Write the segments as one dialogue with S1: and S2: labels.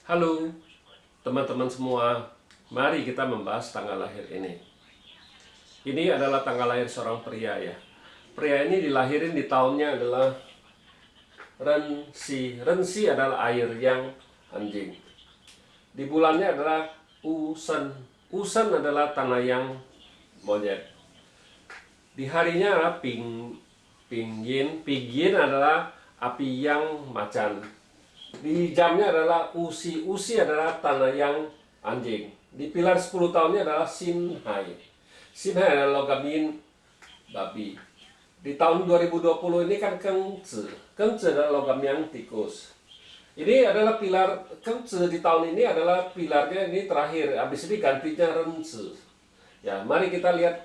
S1: Halo teman-teman semua, mari kita membahas tanggal lahir ini. Ini adalah tanggal lahir seorang pria ya. Pria ini dilahirin di tahunnya adalah Rensi. Rensi adalah air yang anjing. Di bulannya adalah Usan. Usan adalah tanah yang monyet. Di harinya adalah Pingyin. Pingyin adalah api yang macan. Di jamnya adalah Usi. Usi adalah tanah yang anjing. Di pilar 10 tahunnya adalah Sinhai. Sinhai adalah logam yin babi. Di tahun 2020 ini kan Kengzi. Kengzi adalah logam yang tikus. Ini adalah pilar Kengzi di tahun ini adalah pilarnya ini terakhir. Habis ini gantinya Renzi. Ya, mari kita lihat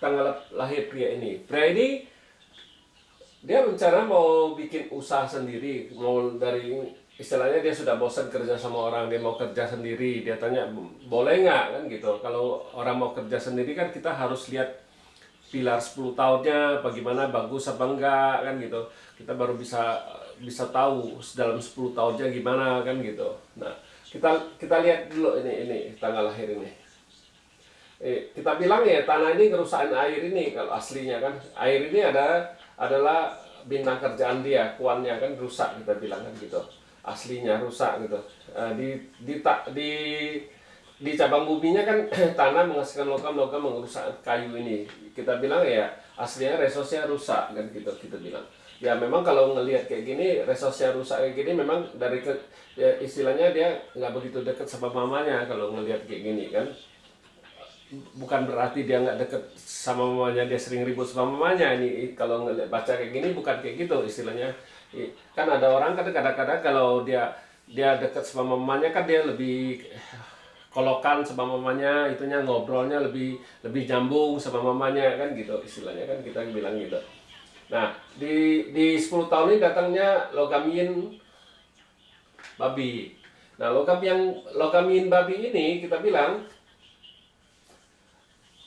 S1: tanggal lahir pria ini. Pria ini dia rencana mau bikin usaha sendiri, mau dari istilahnya dia sudah bosan kerja sama orang, dia mau kerja sendiri. Dia tanya boleh nggak kan gitu. Kalau orang mau kerja sendiri kan kita harus lihat pilar 10 tahunnya bagaimana, bagus apa enggak kan gitu. Kita baru bisa bisa tahu dalam 10 tahunnya gimana kan gitu. Nah, kita lihat dulu ini tanggal lahir ini. Kita bilang ya tanah ini kerusakan air ini kalau aslinya kan. Air ini adalah bintang kerjaan dia, kuannya kan rusak kita bilang kan gitu. Aslinya rusak gitu. Di cabang buminya kan tanah menghasilkan logam-logam merusak kayu ini. Kita bilang ya aslinya resosnya rusak kan gitu kita bilang. Ya memang kalau ngelihat kayak gini resosnya rusak kayak gini memang ya, istilahnya dia nggak begitu dekat sama mamanya kalau ngelihat kayak gini kan. Bukan berarti dia nggak deket sama mamanya, dia sering ribut sama mamanya. Ini kalau ngeliat baca kayak gini bukan kayak gitu istilahnya. Kan ada orang kan kadang-kadang kalau dia deket sama mamanya kan dia lebih kolokan sama mamanya, itunya ngobrolnya lebih lebih nyambung sama mamanya kan gitu istilahnya kan kita bilang gitu. Nah, di 10 tahun ini datangnya logam yin babi. Nah, logam yin babi ini kita bilang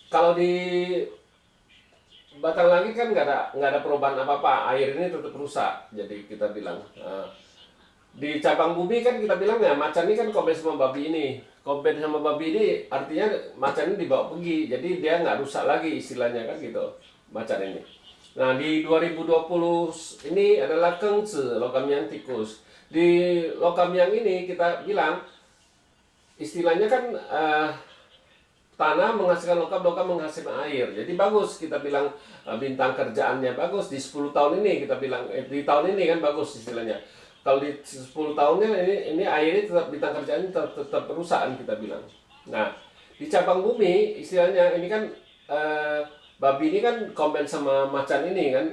S1: kalau di batang langit kan nggak ada perubahan apa-apa, air ini tetap rusak. Jadi kita bilang di cabang bumi kan kita bilang ya macan ini kan kombin sama babi ini. Kombin sama babi ini artinya macan ini dibawa pergi. Jadi dia nggak rusak lagi istilahnya kan gitu macan ini. Nah di 2020 ini adalah Kengzi, logam yang tikus. Di logam yang ini kita bilang istilahnya kan tanah menghasilkan logam menghasilkan air. Jadi bagus kita bilang bintang kerjaannya bagus di 10 tahun ini kita bilang di tahun ini kan bagus istilahnya. Kalau di 10 tahunnya ini air ini tetap bintang kerjaannya tetap rusak kan kita bilang. Nah, di cabang bumi istilahnya ini kan babi ini kan kombin sama macan ini kan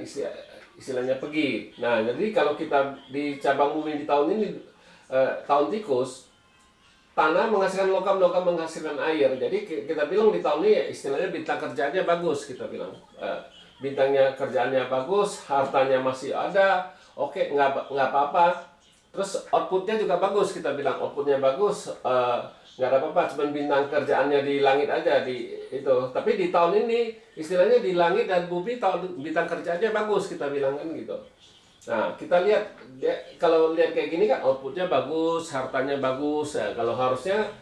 S1: istilahnya pergi. Nah, jadi kalau kita di cabang bumi di tahun ini tahun tikus tanah menghasilkan logam menghasilkan air. Jadi kita bilang di tahun ini istilahnya bintang kerjaannya bagus kita bilang. Bintangnya kerjaannya bagus, hartanya masih ada, oke nggak apa-apa. Terus outputnya juga bagus kita bilang, outputnya bagus, nggak ada apa-apa. Cuman bintang kerjaannya di langit aja di itu. Tapi di tahun ini istilahnya di langit dan bumi tahun bintang kerjaannya bagus kita bilang kan gitu. Nah, kita lihat kalau lihat kayak gini kan outputnya bagus, hartanya bagus. Ya, kalau harusnya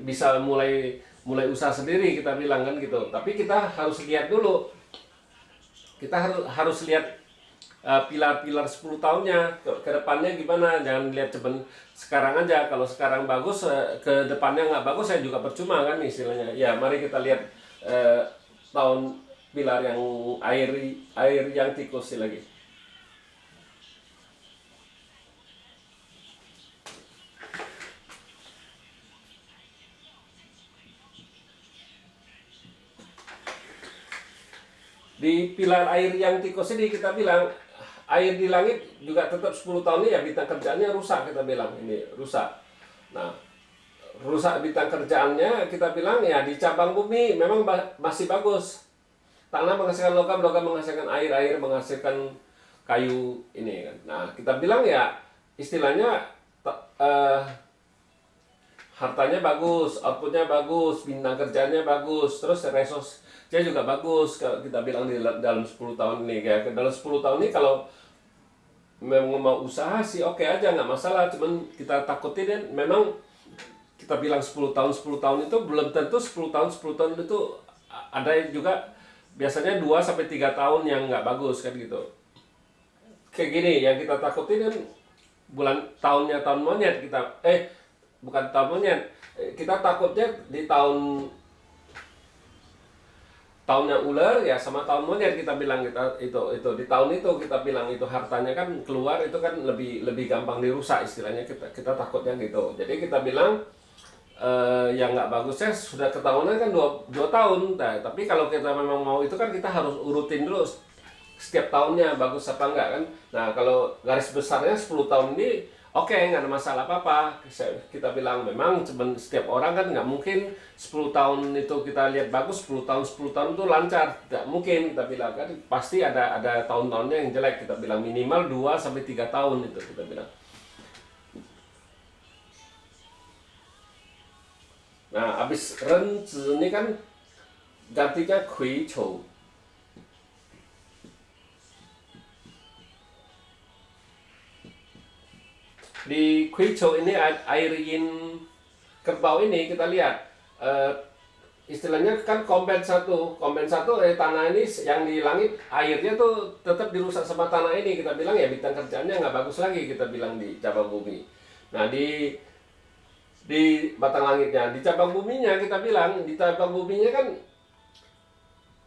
S1: bisa mulai usaha sendiri kita bilang kan gitu. Tapi kita harus lihat dulu. Kita harus lihat pilar-pilar 10 tahunnya ke depannya gimana. Jangan lihat cuman sekarang aja. Kalau sekarang bagus, ke depannya nggak bagus saya juga percuma kan istilahnya. Ya, mari kita lihat tahun pilar yang air yang tikus lagi. Di pilar air yang tikus ini kita bilang air di langit juga tetap 10 tahun ini ya bintang kerjaannya rusak kita bilang ini rusak. Nah, rusak bintang kerjaannya kita bilang ya di cabang bumi memang masih bagus. Tanah menghasilkan logam menghasilkan air menghasilkan kayu ini kan. Nah, kita bilang ya istilahnya hartanya bagus, outputnya bagus, bintang kerjanya bagus, terus resosnya juga bagus kalau kita bilang di dalam 10 tahun ini. Kayak dalam 10 tahun ini kalau memang mau usaha sih oke aja, nggak masalah. Cuman kita takutin kan memang kita bilang 10 tahun itu belum tentu 10 tahun itu ada juga biasanya 2 sampai 3 tahun yang nggak bagus kan gitu. Kayak gini yang kita takutin kan tahun monyet kita, bukan tahun monyet. Kita takutnya di tahunnya ular ya sama tahun monyet, kita bilang kita itu di tahun itu kita bilang itu hartanya kan keluar, itu kan lebih gampang dirusak istilahnya, kita takutnya gitu. Jadi kita bilang yang nggak bagusnya sudah ketahuan kan 2 tahun. Nah, tapi kalau kita memang mau itu kan kita harus urutin dulu setiap tahunnya bagus apa enggak kan. Nah, kalau garis besarnya 10 tahun ini oke, nggak ada masalah apa-apa. Kita bilang memang cuman setiap orang kan nggak mungkin 10 tahun itu kita lihat bagus, 10 tahun itu lancar. Tidak mungkin, kita bilang kan pasti ada tahun-tahunnya yang jelek. Kita bilang minimal 2 sampai 3 tahun itu kita bilang. Nah, abis ren ini kan gantinya kui chou. Di kui chou ini air yin kerbau ini kita lihat istilahnya kan kompen satu tanah ini yang di langit airnya tuh tetap dirusak sama tanah ini. Kita bilang ya bintang kerjaannya nggak bagus lagi, kita bilang di cabang bumi. Nah, di batang langitnya, di cabang buminya kita bilang, di cabang buminya kan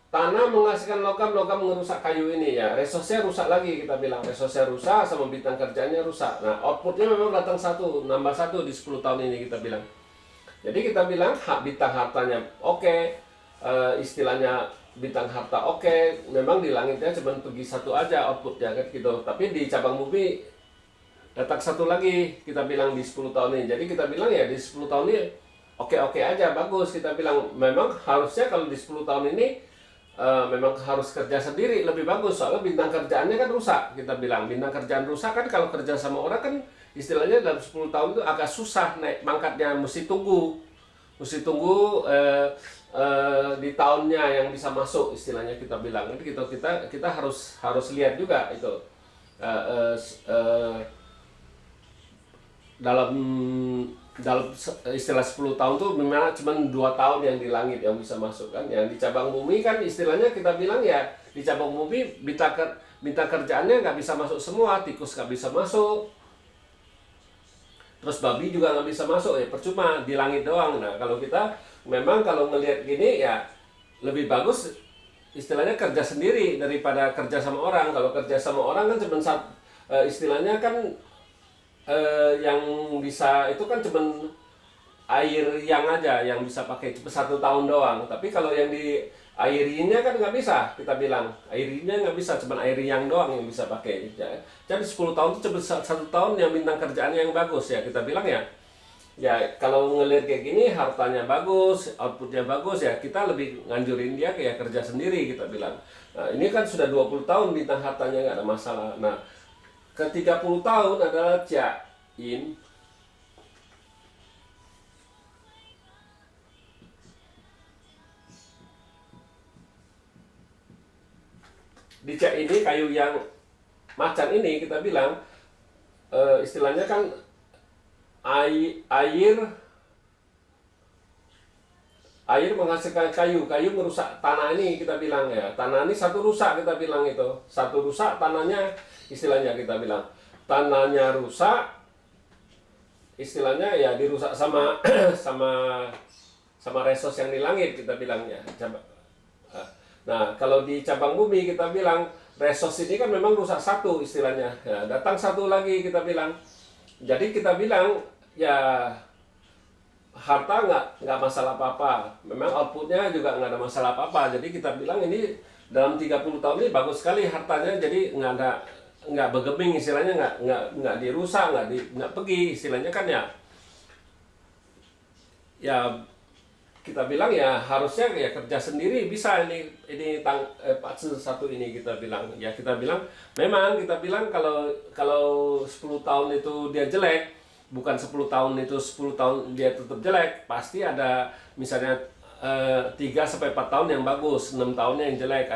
S1: tanah menghasilkan logam merusak kayu ini ya, resosnya rusak lagi, kita bilang resosnya rusak sama bintang kerjanya rusak. Nah, outputnya memang datang nambah satu di 10 tahun ini kita bilang. Jadi kita bilang bintang hartanya oke, istilahnya bintang harta oke, memang di langitnya cuma pergi satu aja outputnya kan gitu. Tapi di cabang bumi datang satu lagi, kita bilang di 10 tahun ini. Jadi kita bilang ya di 10 tahun ini oke aja, bagus. Kita bilang memang harusnya kalau di 10 tahun ini memang harus kerja sendiri lebih bagus, soalnya bintang kerjaannya kan rusak. Kita bilang bintang kerjaan rusak kan kalau kerja sama orang kan istilahnya dalam 10 tahun itu agak susah naik mangkatnya, mesti tunggu di tahunnya yang bisa masuk istilahnya, kita bilang. Jadi kita harus lihat juga itu dalam istilah 10 tahun tuh memang cuma 2 tahun yang di langit yang bisa masuk kan. Yang di cabang bumi kan istilahnya kita bilang ya di cabang bumi bintang kerjaannya nggak bisa masuk semua, tikus nggak bisa masuk, terus babi juga nggak bisa masuk, ya percuma di langit doang. Nah, kalau kita memang kalau ngelihat gini ya lebih bagus istilahnya kerja sendiri daripada kerja sama orang. Kalau kerja sama orang kan cuma istilahnya kan yang bisa itu kan cuman air yang aja yang bisa pakai cuma 1 tahun doang. Tapi kalau yang di airinnya kan nggak bisa, kita bilang airinnya nggak bisa, cuman air yang doang yang bisa pakai. Jadi 10 tahun itu cuma 1 tahun yang bintang kerjaannya yang bagus ya, kita bilang ya. Ya kalau ngelihat kayak gini hartanya bagus, outputnya bagus ya, kita lebih nganjurin dia kayak kerja sendiri, kita bilang. Nah, ini kan sudah 20 tahun bintang hartanya nggak ada masalah. Nah, ke 30 tahun adalah Jia Yin. Di Jia ini kayu yang macan ini kita bilang istilahnya kan air menghasilkan kayu merusak tanah ini, kita bilang ya. Tanah ini satu rusak, kita bilang itu. Satu rusak tanahnya istilahnya, kita bilang. Tanahnya rusak istilahnya ya dirusak sama sama resos yang di langit, kita bilangnya. Nah, kalau di cabang bumi kita bilang resos ini kan memang rusak satu istilahnya. Ya, datang satu lagi, kita bilang. Jadi kita bilang ya harta nggak masalah apa-apa, memang outputnya juga nggak ada masalah apa-apa. Jadi kita bilang ini dalam 30 tahun ini bagus sekali hartanya, jadi nggak bergeming istilahnya, nggak dirusak, nggak pergi istilahnya kan ya. Ya kita bilang ya harusnya ya kerja sendiri bisa ini satu ini, kita bilang ya. Kita bilang memang kita bilang kalau 10 tahun itu dia jelek, bukan 10 tahun itu 10 tahun dia tetap jelek, pasti ada misalnya 3 sampai 4 tahun yang bagus, 6 tahunnya yang jelek,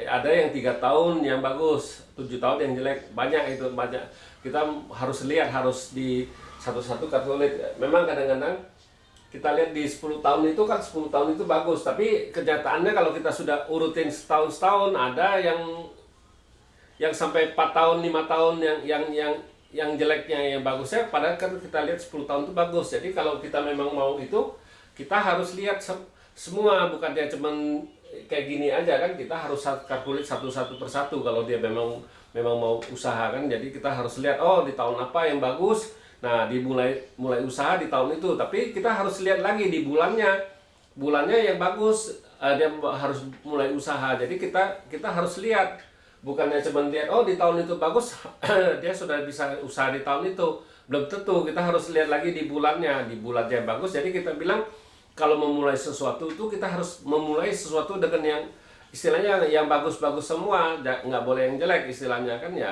S1: ada yang 3 tahun yang bagus, 7 tahun yang jelek, banyak itu banyak. Kita harus lihat, harus di satu-satu kartu kulit. Memang kadang-kadang kita lihat di 10 tahun itu kan 10 tahun itu bagus, tapi kenyataannya kalau kita sudah urutin setahun-setahun ada yang sampai 4 tahun, 5 tahun yang jeleknya, yang bagusnya, padahal kan kita lihat 10 tahun itu bagus. Jadi kalau kita memang mau itu, kita harus lihat semua, bukan dia cuman kayak gini aja kan. Kita harus kalkulit satu-satu persatu kalau dia memang mau usaha kan. Jadi kita harus lihat, oh di tahun apa yang bagus, nah dimulai usaha di tahun itu. Tapi kita harus lihat lagi di bulannya yang bagus, dia harus mulai usaha. Jadi kita harus lihat, bukannya cuma lihat oh di tahun itu bagus dia sudah bisa usaha di tahun itu. Belum tentu, kita harus lihat lagi di bulannya bagus. Jadi kita bilang kalau memulai sesuatu itu kita harus memulai sesuatu dengan yang istilahnya yang bagus-bagus semua, nggak boleh yang jelek istilahnya kan ya.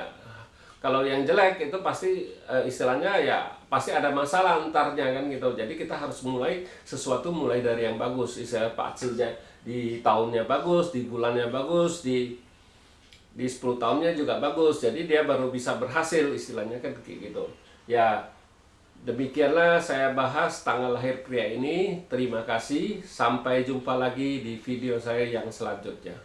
S1: Kalau yang jelek itu pasti istilahnya ya pasti ada masalah entarnya kan gitu. Jadi kita harus mulai sesuatu mulai dari yang bagus, istilah hasilnya di tahunnya bagus, di bulannya bagus, di 10 tahunnya juga bagus. Jadi dia baru bisa berhasil istilahnya kan kayak gitu. Ya demikianlah saya bahas tanggal lahir pria ini. Terima kasih. Sampai jumpa lagi di video saya yang selanjutnya.